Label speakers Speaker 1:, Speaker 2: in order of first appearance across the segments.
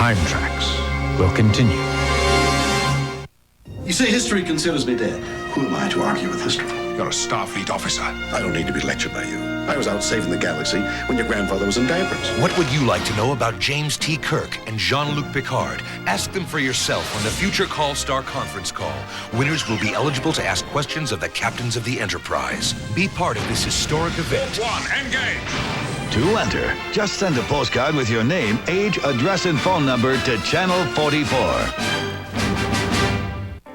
Speaker 1: Time Trax will continue.
Speaker 2: You say history considers me dead. Who am I to argue with history?
Speaker 3: You're a Starfleet officer.
Speaker 2: I don't need to be lectured by you. I was out saving the galaxy when your grandfather was in diapers.
Speaker 4: What would you like to know about James T. Kirk and Jean-Luc Picard? Ask them for yourself on the Future Call Star conference call. Winners will be eligible to ask questions of the captains of the Enterprise. Be part of this historic event.
Speaker 3: One, engage!
Speaker 5: To enter, just send a postcard with your name, age, address, and phone number to Channel 44.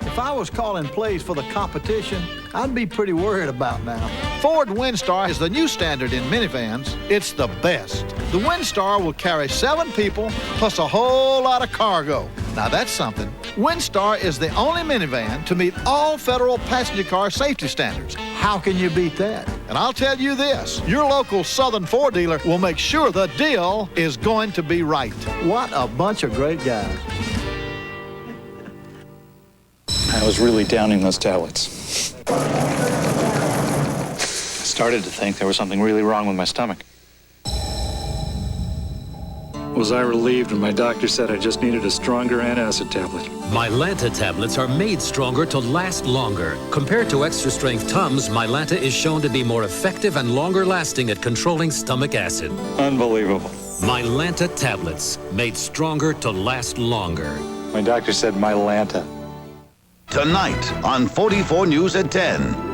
Speaker 6: If I was calling plays for the competition, I'd be pretty worried about now. Ford Windstar is the new standard in minivans. It's the best. The Windstar will carry 7 people plus a whole lot of cargo. Now that's something. Windstar is the only minivan to meet all federal passenger car safety standards. How can you beat that? And I'll tell you this, your local Southern Ford dealer will make sure the deal is going to be right. What a bunch of great guys.
Speaker 7: I was really downing those tablets. I started to think there was something really wrong with my stomach. Was I relieved when my doctor said I just needed a stronger antacid tablet?
Speaker 8: Mylanta tablets are made stronger to last longer. Compared to extra-strength Tums, Mylanta is shown to be more effective and longer-lasting at controlling stomach acid.
Speaker 7: Unbelievable.
Speaker 8: Mylanta tablets, made stronger to last longer.
Speaker 7: My doctor said Mylanta.
Speaker 5: Tonight on 44 News at 10.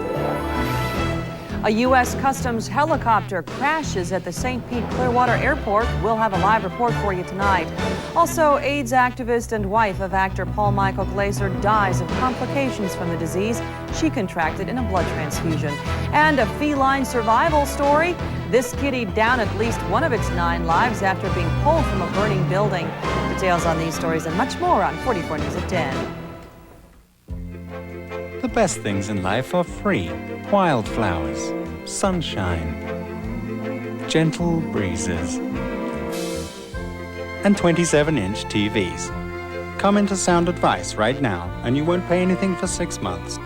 Speaker 9: A U.S. Customs helicopter crashes at the St. Pete Clearwater Airport. We'll have a live report for you tonight. Also, AIDS activist and wife of actor Paul Michael Glaser dies of complications from the disease she contracted in a blood transfusion. And a feline survival story. This kitty down at least one of its 9 lives after being pulled from a burning building. Details on these stories and much more on 44 News at 10.
Speaker 10: The best things in life are free. Wildflowers, sunshine, gentle breezes, and 27-inch TVs. Come into SoundAdvice right now, and you won't pay anything for 6 months.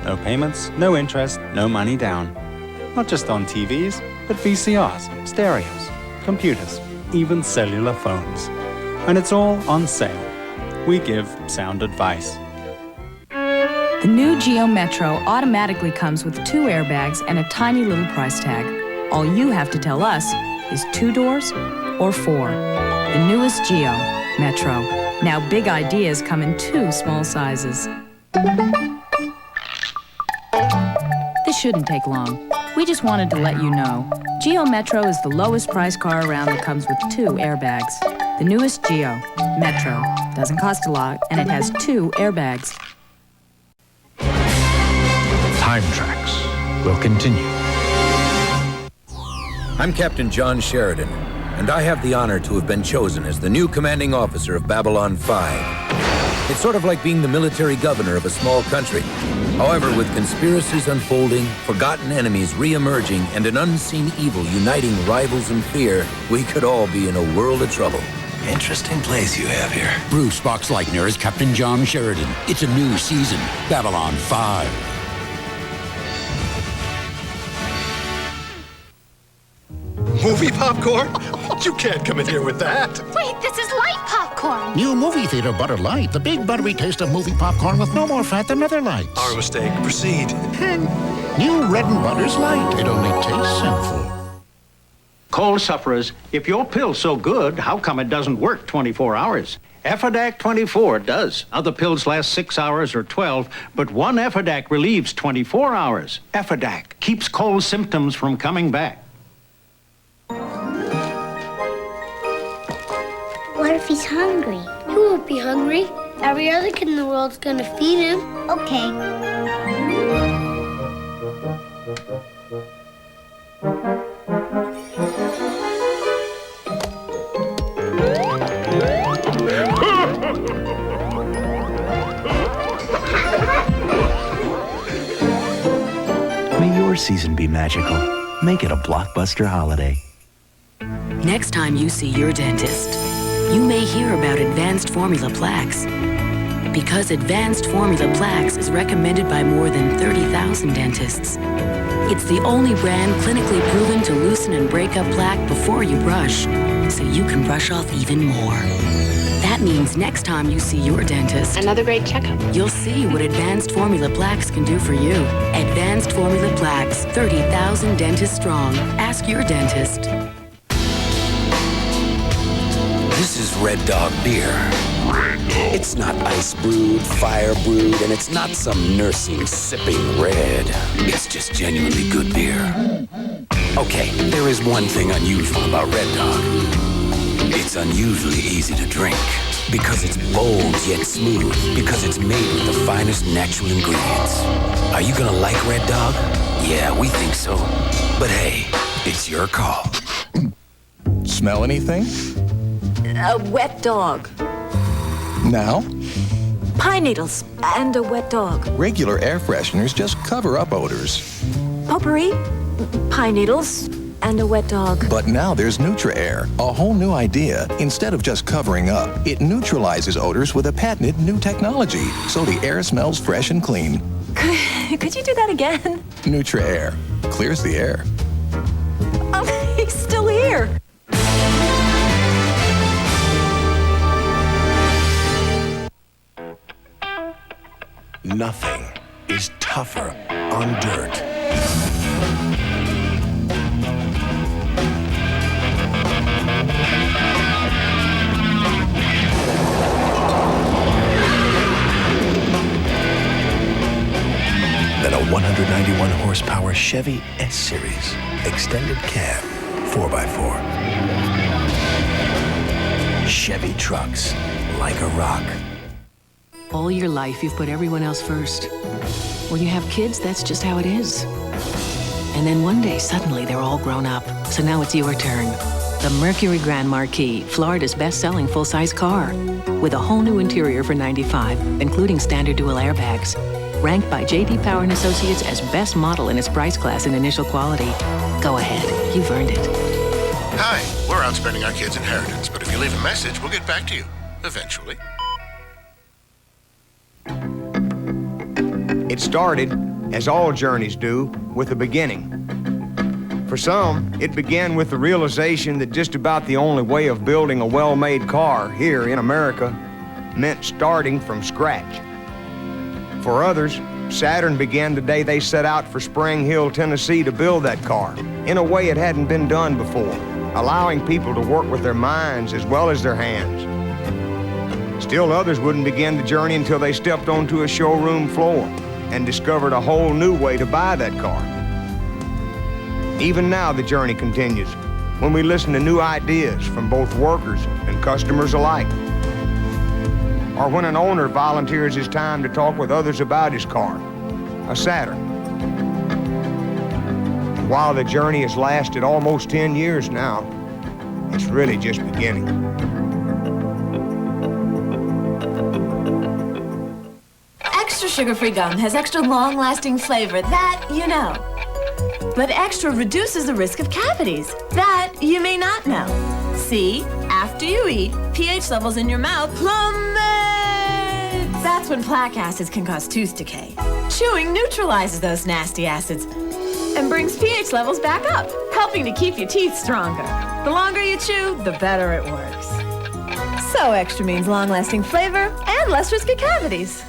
Speaker 10: No payments, no interest, no money down. Not just on TVs, but VCRs, stereos, computers, even cellular phones. And it's all on sale. We give SoundAdvice.
Speaker 11: The new GEO Metro automatically comes with 2 airbags and a tiny little price tag. All you have to tell us is 2 doors or 4. The newest GEO Metro. Now big ideas come in 2 small sizes. This shouldn't take long. We just wanted to let you know. GEO Metro is the lowest price car around that comes with 2 airbags. The newest GEO Metro. Doesn't cost a lot, and it has 2 airbags.
Speaker 1: Time Trax will continue.
Speaker 12: I'm Captain John Sheridan, and I have the honor to have been chosen as the new commanding officer of Babylon 5. It's sort of like being the military governor of a small country. However, with conspiracies unfolding, forgotten enemies re-emerging, and an unseen evil uniting rivals in fear, we could all be in a world of trouble.
Speaker 13: Interesting place you have here. Bruce Boxleitner as Captain John Sheridan. It's a new season, Babylon 5.
Speaker 3: Movie popcorn? You can't come in here with that.
Speaker 14: Wait, this is light popcorn.
Speaker 15: New movie theater butter light. The big buttery taste of movie popcorn with no more fat than other lights.
Speaker 3: Our mistake. Proceed.
Speaker 15: New Reden-Budders light. It only tastes sinful.
Speaker 16: Cold sufferers, if your pill's so good, how come it doesn't work 24 hours? Efidac 24 does. Other pills last 6 hours or 12, but one Efidac relieves 24 hours. Efidac keeps cold symptoms from coming back.
Speaker 14: What if he's hungry? He won't be hungry. Every other kid in the world's gonna feed him. Okay.
Speaker 17: May your season be magical. Make it a Blockbuster holiday.
Speaker 18: Next time you see your dentist, you may hear about Advanced Formula Plax. Because Advanced Formula Plax is recommended by more than 30,000 dentists. It's the only brand clinically proven to loosen and break up plaque before you brush, so you can brush off even more. That means next time you see your dentist,
Speaker 14: Another great checkup.
Speaker 18: you'll see what Advanced Formula Plax can do for you. Advanced Formula Plax, 30,000 dentists strong. Ask your dentist.
Speaker 13: This is Red Dog beer. It's not ice brewed, fire brewed, and it's not some nursing sipping red. It's just genuinely good beer. Okay, there is one thing unusual about Red Dog. It's unusually easy to drink. Because it's bold yet smooth. Because it's made with the finest natural ingredients. Are you gonna like Red Dog? Yeah, we think so. But hey, it's your call.
Speaker 3: Smell anything?
Speaker 19: A wet dog.
Speaker 3: Now?
Speaker 19: Pine needles and a wet dog.
Speaker 3: Regular air fresheners just cover up odors.
Speaker 19: Potpourri, pine needles, and a wet dog.
Speaker 3: But now there's Neutra-Air, a whole new idea. Instead of just covering up, it neutralizes odors with a patented new technology, so the air smells fresh and clean.
Speaker 19: Could you do that again?
Speaker 3: Neutra-Air clears the air.
Speaker 19: Oh, he's still here.
Speaker 20: Nothing is tougher on dirt. Than a 191 horsepower Chevy S-Series extended cab 4x4. Chevy trucks like a rock.
Speaker 18: All your life, you've put everyone else first. When you have kids, that's just how it is. And then one day, suddenly, they're all grown up. So now it's your turn. The Mercury Grand Marquis, Florida's best-selling full-size car. With a whole new interior for $95, including standard dual airbags. Ranked by J.D. Power & Associates as best model in its price class and initial quality. Go ahead, you've earned it.
Speaker 15: Hi, we're out spending our kids' inheritance, but if you leave a message, we'll get back to you. Eventually.
Speaker 21: It started, as all journeys do, with a beginning. For some, it began with the realization that just about the only way of building a well-made car here in America meant starting from scratch. For others, Saturn began the day they set out for Spring Hill, Tennessee to build that car in a way it hadn't been done before, allowing people to work with their minds as well as their hands. Still others wouldn't begin the journey until they stepped onto a showroom floor and discovered a whole new way to buy that car. Even now, the journey continues when we listen to new ideas from both workers and customers alike. Or when an owner volunteers his time to talk with others about his car, a Saturn. While the journey has lasted almost 10 years now, it's really just beginning.
Speaker 22: Extra sugar-free gum has extra long-lasting flavor, that you know. But extra reduces the risk of cavities, that you may not know. See, after you eat, pH levels in your mouth plummet. That's when plaque acids can cause tooth decay. Chewing neutralizes those nasty acids and brings pH levels back up, helping to keep your teeth stronger. The longer you chew, the better it works. So extra means long-lasting flavor and less risk of cavities.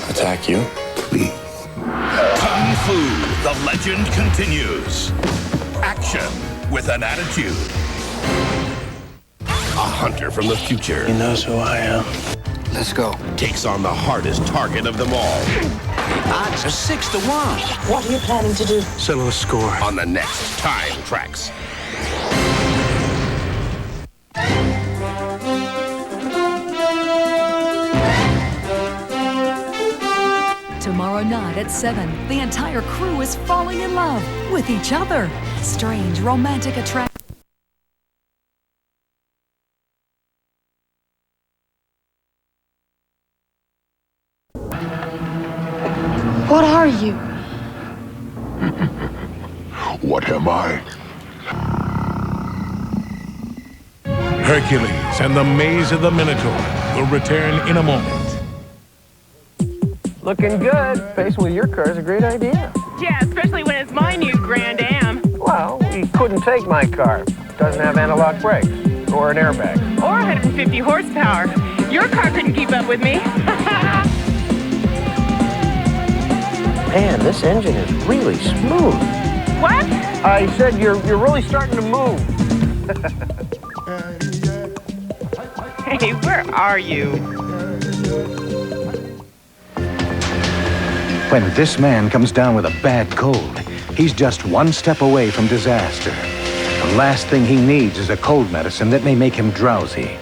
Speaker 20: Attack you? Please.
Speaker 23: Kung Fu, the legend continues. Action with an attitude. A hunter from the future.
Speaker 20: He knows who I am.
Speaker 23: Let's go. Takes on the hardest target of them all.
Speaker 13: Odds are 6-1.
Speaker 22: What are you planning to do?
Speaker 20: Settle a score.
Speaker 23: On the next Time Trax.
Speaker 24: Tomorrow night at 7, the entire crew is falling in love with each other. Strange, romantic attraction.
Speaker 14: What are you?
Speaker 20: What am I?
Speaker 25: Hercules and the Maze of the Minotaur will return in a moment.
Speaker 26: Looking good. Facing with your car is a great idea.
Speaker 27: Yeah, especially when it's my new Grand AM.
Speaker 26: Well, you couldn't take my car. Doesn't have analog brakes or an airbag.
Speaker 27: Or 450 horsepower. Your car couldn't keep up with me.
Speaker 26: Man, this engine is really smooth.
Speaker 27: What?
Speaker 26: I said you're really starting to move.
Speaker 27: Hey, where are you?
Speaker 2: When this man comes down with a bad cold, he's just one step away from disaster. The last thing he needs is a cold medicine that may make him drowsy.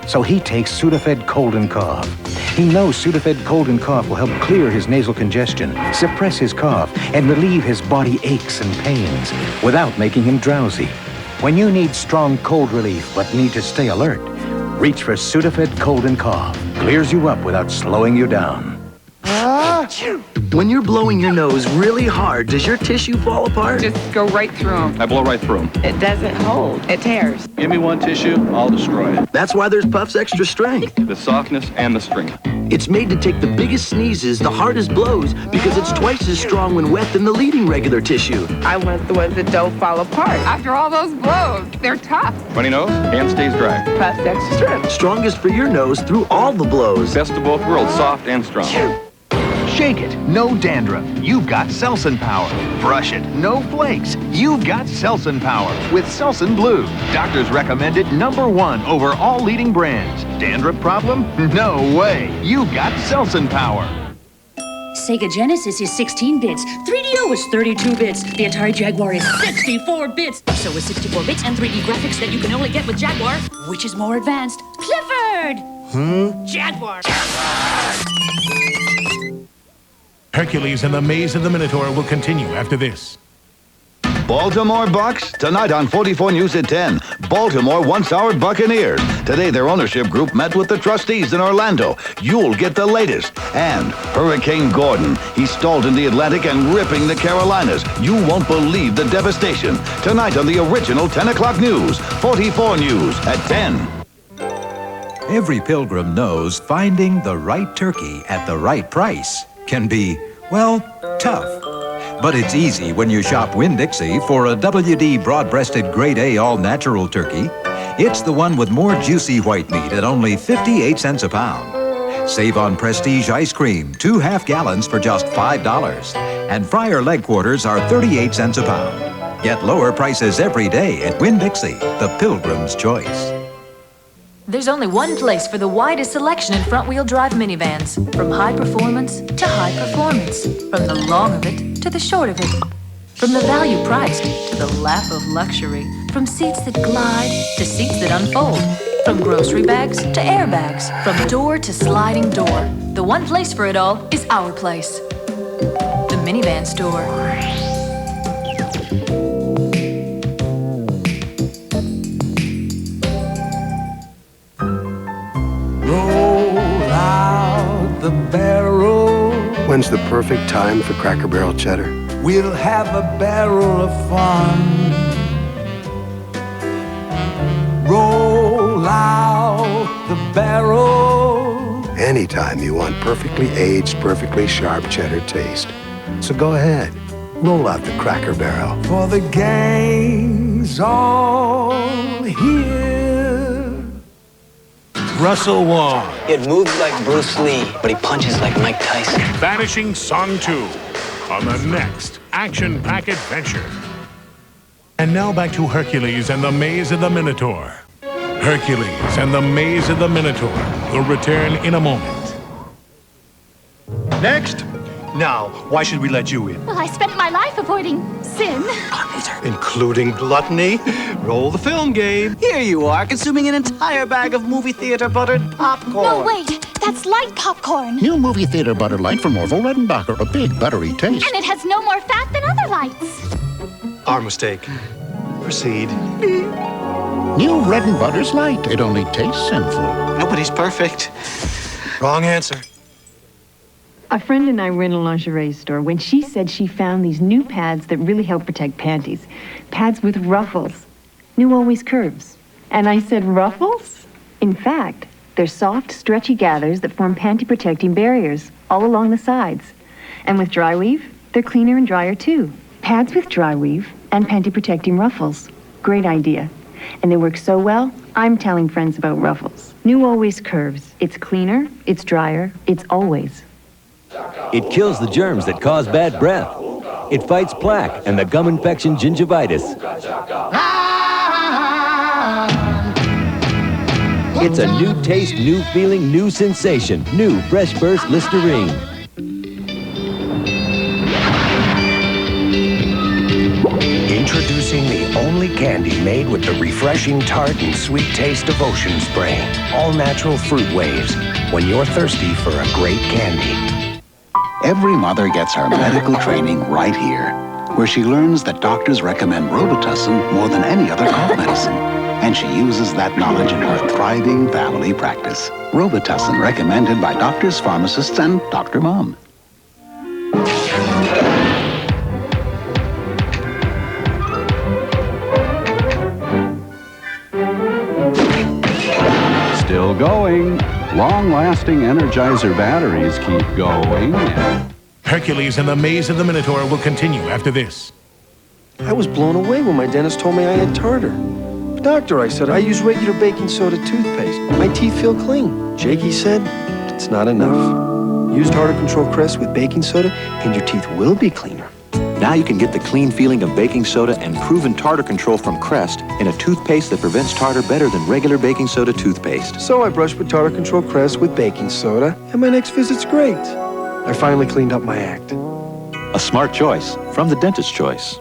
Speaker 2: So he takes Sudafed Cold and Cough. He knows Sudafed Cold and Cough will help clear his nasal congestion, suppress his cough, and relieve his body aches and pains without making him drowsy. When you need strong cold relief but need to stay alert, reach for Sudafed Cold and Cough. Clears you up without slowing you down.
Speaker 4: When you're blowing your nose really hard, does your tissue fall apart?
Speaker 27: Just go right through them.
Speaker 4: I blow right through them.
Speaker 27: It doesn't hold. It tears.
Speaker 4: Give me one tissue, I'll destroy it. That's why there's Puff's extra strength. The softness and the strength. It's made to take the biggest sneezes, the hardest blows, because it's twice as strong when wet than the leading regular tissue.
Speaker 27: I want the ones that don't fall apart. After all those blows, they're tough.
Speaker 4: Funny nose and stays dry.
Speaker 27: Puff's extra strength.
Speaker 4: Strongest for your nose through all the blows. Best of both worlds, soft and strong.
Speaker 5: Shake it, no dandruff. You've got Selsun Power. Brush it, no flakes. You've got Selsun Power with Selsun Blue. Doctors recommend it #1 over all leading brands. Dandruff problem? No way. You've got Selsun Power.
Speaker 6: Sega Genesis is 16 bits. 3DO is 32 bits. The Atari Jaguar is 64 bits. So is 64 bits and 3D graphics that you can only get with Jaguar. Which is more advanced? Clifford! Jaguar!
Speaker 25: Hercules and the Maze of the Minotaur will continue after this.
Speaker 7: Baltimore Bucks, tonight on 44 News at 10. Baltimore wants our Buccaneers. Today, their ownership group met with the trustees in Orlando. You'll get the latest. And Hurricane Gordon. He stalled in the Atlantic and ripping the Carolinas. You won't believe the devastation. Tonight on the original 10 o'clock news. 44 News at 10.
Speaker 8: Every pilgrim knows finding the right turkey at the right price can be, well, tough. But it's easy when you shop Winn-Dixie for a WD broad-breasted Grade A all-natural turkey. It's the one with more juicy white meat at only 58 cents a pound. Save on Prestige ice cream, 2 half-gallons for just $5. And fryer leg quarters are 38 cents a pound. Get lower prices every day at Winn-Dixie, the Pilgrim's Choice.
Speaker 11: There's only one place for the widest selection in front-wheel drive minivans. From high performance to high performance. From the long of it to the short of it. From the value priced to the lap of luxury. From seats that glide to seats that unfold. From grocery bags to airbags. From door to sliding door. The one place for it all is our place. The Minivan Store.
Speaker 9: The barrel.
Speaker 28: When's the perfect time for Cracker Barrel cheddar?
Speaker 9: We'll have a barrel of fun. Roll out the barrel.
Speaker 28: Anytime you want perfectly aged, perfectly sharp cheddar taste. So go ahead, roll out the Cracker Barrel.
Speaker 9: For the gang's all here.
Speaker 25: Russell Wong.
Speaker 29: It moves like Bruce Lee, but he punches like Mike Tyson.
Speaker 25: Vanishing Son 2 on the next action-packed adventure. And now back to Hercules and the Maze of the Minotaur. Hercules and the Maze of the Minotaur will return in a moment.
Speaker 30: Next. Now, why should we let you in?
Speaker 31: Well, I spent my life avoiding sin.
Speaker 30: Including gluttony. Roll the film game.
Speaker 32: Here you are, consuming an entire bag of movie theater buttered popcorn.
Speaker 31: No, wait. That's light popcorn.
Speaker 33: New movie theater butter light from Orville Redenbacher. A big buttery taste.
Speaker 31: And it has no more fat than other lights.
Speaker 30: Our mistake. Proceed.
Speaker 33: New Reden-Budders light. It only tastes sinful.
Speaker 32: Nobody's perfect.
Speaker 30: Wrong answer.
Speaker 34: A friend and I were in a lingerie store when she said she found these new pads that really help protect panties. Pads with ruffles. New Always Curves. And I said, ruffles? In fact, they're soft, stretchy gathers that form panty-protecting barriers all along the sides. And with dry weave, they're cleaner and drier too. Pads with dry weave and panty-protecting ruffles. Great idea. And they work so well, I'm telling friends about Ruffles. New Always Curves. It's cleaner, it's drier, it's always.
Speaker 1: It kills the germs that cause bad breath. It fights plaque and the gum infection gingivitis. It's a new taste, new feeling, new sensation. New Fresh Burst Listerine.
Speaker 2: Introducing the only candy made with the refreshing tart and sweet taste of ocean spray. All natural fruit waves. When you're thirsty for a great candy.
Speaker 33: Every mother gets her medical training right here, where she learns that doctors recommend Robitussin more than any other cough medicine. And she uses that knowledge in her thriving family practice. Robitussin, recommended by doctors, pharmacists, and Dr. Mom.
Speaker 3: Still going. Long-lasting Energizer batteries keep going.
Speaker 25: Hercules and the Maze of the Minotaur will continue after this.
Speaker 10: I was blown away when my dentist told me I had tartar. Doctor, I said, I use regular baking soda toothpaste. My teeth feel clean. Jakey said, it's not enough. Use Tartar Control Crest with baking soda and your teeth will be cleaner.
Speaker 12: Now you can get the clean feeling of baking soda and proven tartar control from Crest in a toothpaste that prevents tartar better than regular baking soda toothpaste.
Speaker 10: So I brushed with Tartar Control Crest with baking soda, and my next visit's great. I finally cleaned up my act.
Speaker 12: A smart choice from the dentist's choice.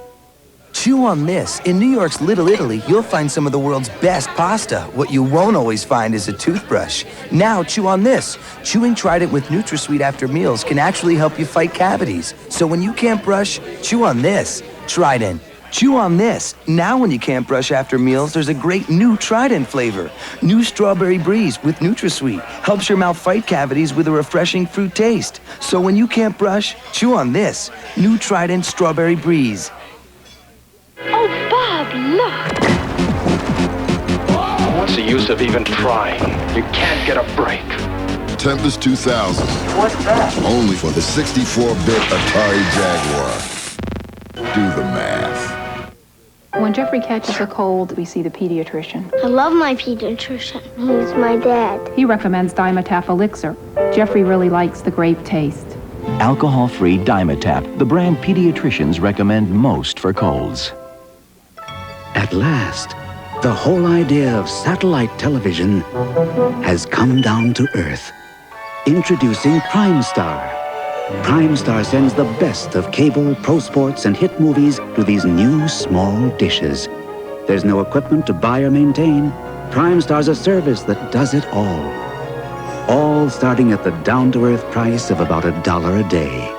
Speaker 13: Chew on this. In New York's Little Italy, you'll find some of the world's best pasta. What you won't always find is a toothbrush. Now, chew on this. Chewing Trident with NutraSweet after meals can actually help you fight cavities. So when you can't brush, chew on this. Trident. Chew on this. Now when you can't brush after meals, there's a great new Trident flavor. New Strawberry Breeze with NutraSweet. Helps your mouth fight cavities with a refreshing fruit taste. So when you can't brush, chew on this. New Trident Strawberry Breeze.
Speaker 31: Oh, Bob, look!
Speaker 30: What's the use of even trying? You can't get a break.
Speaker 20: Tempest 2000.
Speaker 31: What's that?
Speaker 20: Only for the 64-bit Atari Jaguar. Do the math.
Speaker 15: When Jeffrey catches a cold, we see the pediatrician.
Speaker 14: I love my pediatrician. He's my dad.
Speaker 15: He recommends Dimetap Elixir. Jeffrey really likes the grape taste.
Speaker 16: Alcohol-free Dimetap, the brand pediatricians recommend most for colds.
Speaker 17: At last, the whole idea of satellite television has come down to Earth. Introducing PrimeStar. PrimeStar sends the best of cable, pro sports, and hit movies to these new small dishes. There's no equipment to buy or maintain. PrimeStar's a service that does it all. All starting at the down-to-earth price of about $1 a day.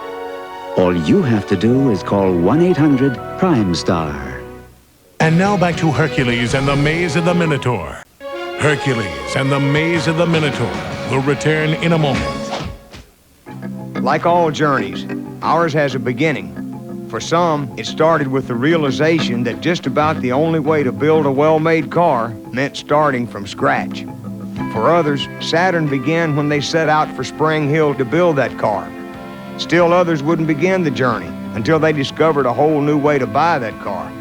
Speaker 17: All you have to do is call 1-800-PRIME-STAR.
Speaker 25: And now back to Hercules and the Maze of the Minotaur. Hercules and the Maze of the Minotaur will return in a moment.
Speaker 18: Like all journeys, ours has a beginning. For some, it started with the realization that just about the only way to build a well-made car meant starting from scratch. For others, Saturn began when they set out for Spring Hill to build that car. Still others wouldn't begin the journey until they discovered a whole new way to buy that car.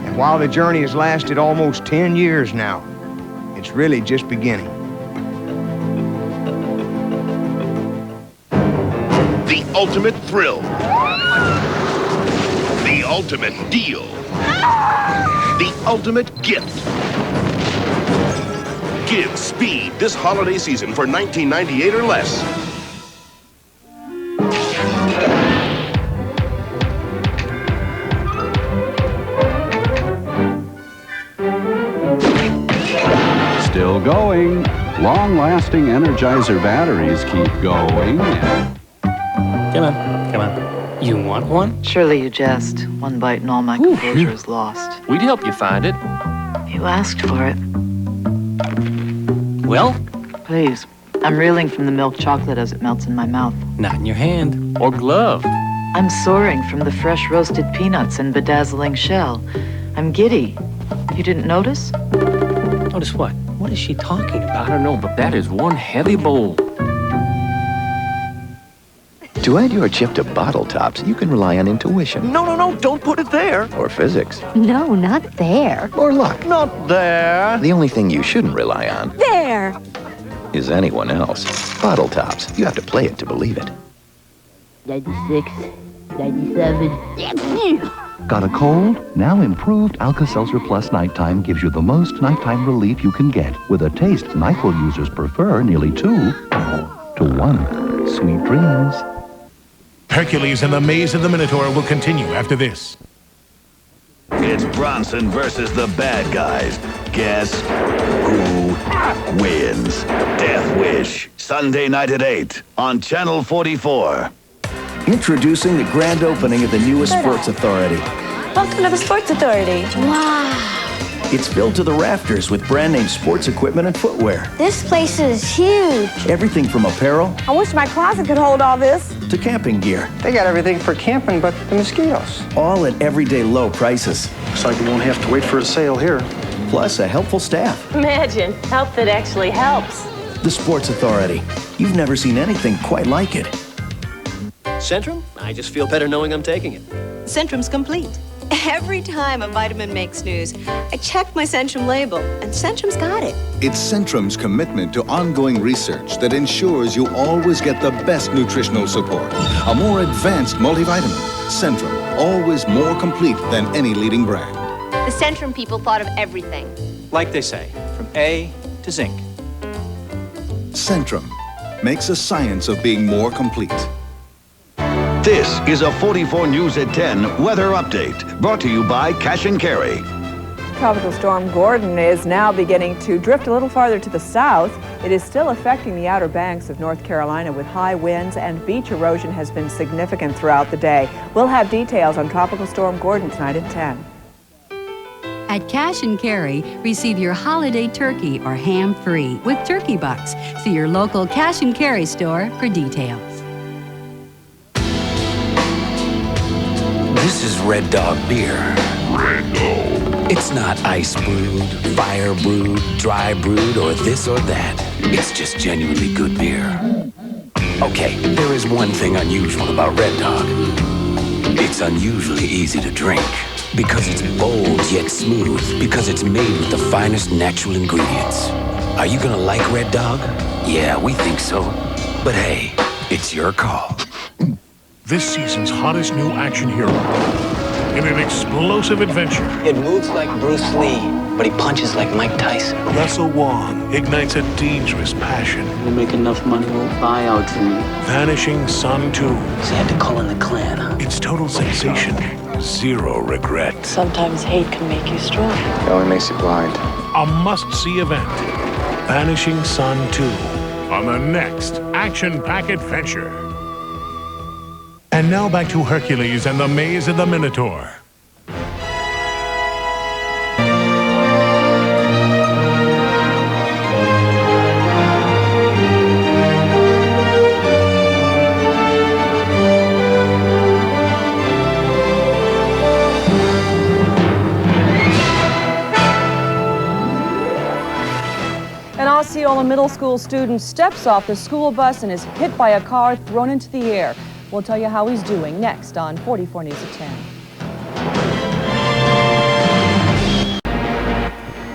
Speaker 18: And while the journey has lasted almost 10 years now, it's really just beginning.
Speaker 20: The ultimate thrill. The ultimate deal. The ultimate gift. Give speed this holiday season for $19.98 or less.
Speaker 3: Still going. Long-lasting Energizer batteries keep going.
Speaker 19: Come on. You want one?
Speaker 21: Surely you jest. One bite and all my composure is lost.
Speaker 19: We'd help you find it.
Speaker 21: You asked for it.
Speaker 19: Well?
Speaker 21: Please. I'm reeling from the milk chocolate as it melts in my mouth.
Speaker 19: Not in your hand. Or glove.
Speaker 21: I'm soaring from the fresh roasted peanuts and bedazzling shell. I'm giddy. You didn't notice?
Speaker 19: Notice what? What is she talking about? I don't know, but that is one heavy bowl.
Speaker 4: To add your chip to bottle tops, you can rely on intuition.
Speaker 5: No, don't put it there.
Speaker 4: Or physics.
Speaker 14: No, not there.
Speaker 4: Or luck.
Speaker 5: Not there.
Speaker 4: The only thing you shouldn't rely on
Speaker 14: There.
Speaker 4: is anyone else. Bottle tops. You have to play it to believe it.
Speaker 14: 96, 97.
Speaker 6: Got a cold? Now improved Alka-Seltzer Plus Nighttime gives you the most nighttime relief you can get with a taste NyQuil users prefer nearly 2 to 1. Sweet dreams.
Speaker 25: Hercules and the Maze of the Minotaur will continue after this.
Speaker 7: It's Bronson versus the bad guys. Guess who wins? Death Wish, Sunday night at 8 on Channel 44.
Speaker 13: Introducing the grand opening of the newest Sports Authority.
Speaker 8: Welcome to the Sports Authority.
Speaker 14: Wow.
Speaker 13: It's filled to the rafters with brand name sports equipment and footwear.
Speaker 14: This place is huge.
Speaker 13: Everything from apparel
Speaker 8: I wish my closet could hold all this.
Speaker 13: to camping gear.
Speaker 10: They got everything for camping but the mosquitoes.
Speaker 13: All at everyday low prices.
Speaker 10: Looks like we won't have to wait for a sale here.
Speaker 13: Plus a helpful staff.
Speaker 8: Imagine, help that actually helps.
Speaker 13: The Sports Authority. You've never seen anything quite like it.
Speaker 9: Centrum? I just feel better knowing I'm taking it.
Speaker 11: Centrum's complete. Every time a vitamin makes news, I check my Centrum label, and Centrum's got it.
Speaker 22: It's Centrum's commitment to ongoing research that ensures you always get the best nutritional support. A more advanced multivitamin. Centrum, always more complete than any leading brand.
Speaker 11: The Centrum people thought of everything.
Speaker 9: Like they say, from A to zinc.
Speaker 22: Centrum makes a science of being more complete.
Speaker 7: This is a 44 News at 10 weather update, brought to you by Cash and Carry.
Speaker 22: Tropical storm Gordon is now beginning to drift a little farther to the south. It is still affecting the outer banks of North Carolina with high winds, and beach erosion has been significant throughout the day. We'll have details on Tropical Storm Gordon tonight at 10.
Speaker 23: At Cash and Carry, receive your holiday turkey or ham free with Turkey Bucks. See your local Cash and Carry store for details.
Speaker 24: This is Red Dog beer.
Speaker 7: Red Dog.
Speaker 24: It's not ice brewed, fire brewed, dry brewed, or this or that. It's just genuinely good beer. Okay, there is one thing unusual about Red Dog. It's unusually easy to drink. Because it's bold yet smooth. Because it's made with the finest natural ingredients. Are you gonna like Red Dog? Yeah, we think so. But hey, it's your call.
Speaker 25: This season's hottest new action hero in an explosive adventure.
Speaker 19: It moves like Bruce Lee, but he punches like Mike Tyson.
Speaker 25: Russell Wong ignites a dangerous passion.
Speaker 19: We make enough money, we'll buy our dream.
Speaker 25: Vanishing Son 2.
Speaker 19: So you had to call in the clan, huh?
Speaker 25: It's total sensation, zero regret.
Speaker 21: Sometimes hate can make you strong.
Speaker 9: It only makes you blind.
Speaker 25: A must-see event. Vanishing Son 2 on the next action-packed adventure. And now back to Hercules and the Maze of the Minotaur.
Speaker 22: An Osceola Middle School student steps off the school bus and is hit by a car thrown into the air. We'll tell you how he's doing next on 44 News at
Speaker 26: 10.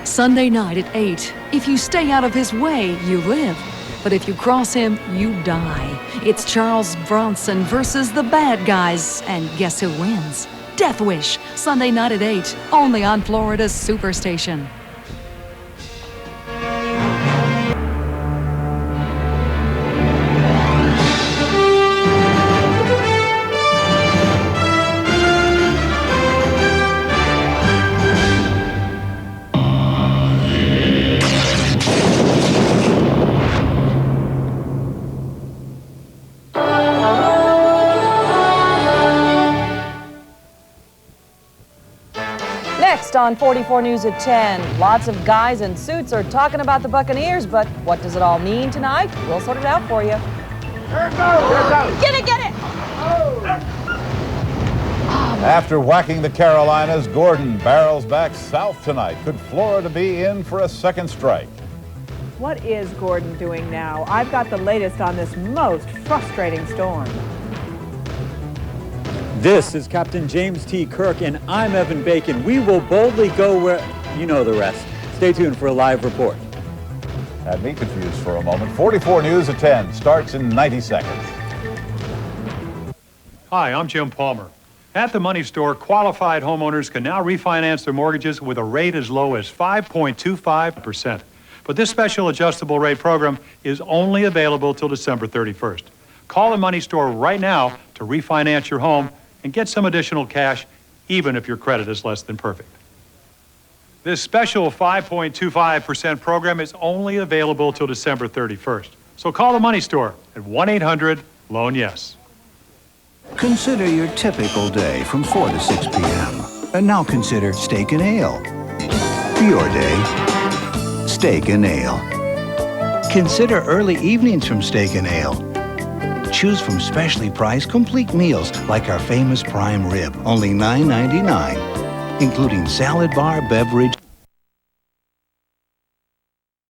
Speaker 26: Sunday night at 8. If you stay out of his way, you live. But if you cross him, you die. It's Charles Bronson versus the bad guys. And guess who wins? Death Wish, Sunday night at 8, only on Florida's Superstation.
Speaker 22: On 44 News at 10. Lots of guys in suits are talking about the Buccaneers, but what does it all mean tonight? We'll sort it out for you.
Speaker 31: Here it goes! Here it goes! Get it, get it!
Speaker 27: After whacking the Carolinas, Gordon barrels back south tonight. Could Florida be in for a second strike?
Speaker 22: What is Gordon doing now? I've got the latest on this most frustrating storm.
Speaker 1: This is Captain James T. Kirk, and I'm Evan Bacon. We will boldly go where... You know the rest. Stay tuned for a live report.
Speaker 27: Had me confused for a moment. 44 News at 10 starts in 90 seconds.
Speaker 2: Hi, I'm Jim Palmer. At the Money Store, qualified homeowners can now refinance their mortgages with a rate as low as 5.25%. But this special adjustable rate program is only available till December 31st. Call the Money Store right now to refinance your home and get some additional cash, even if your credit is less than perfect. This special 5.25% program is only available till December 31st. So call the Money Store at 1-800-LOAN-YES.
Speaker 12: Consider your typical day from 4 to 6 p.m. And now consider steak and ale. Your day, steak and ale. Consider early evenings from steak and ale. Choose from specially priced complete meals like our famous prime rib, only $9.99, including salad bar, beverage.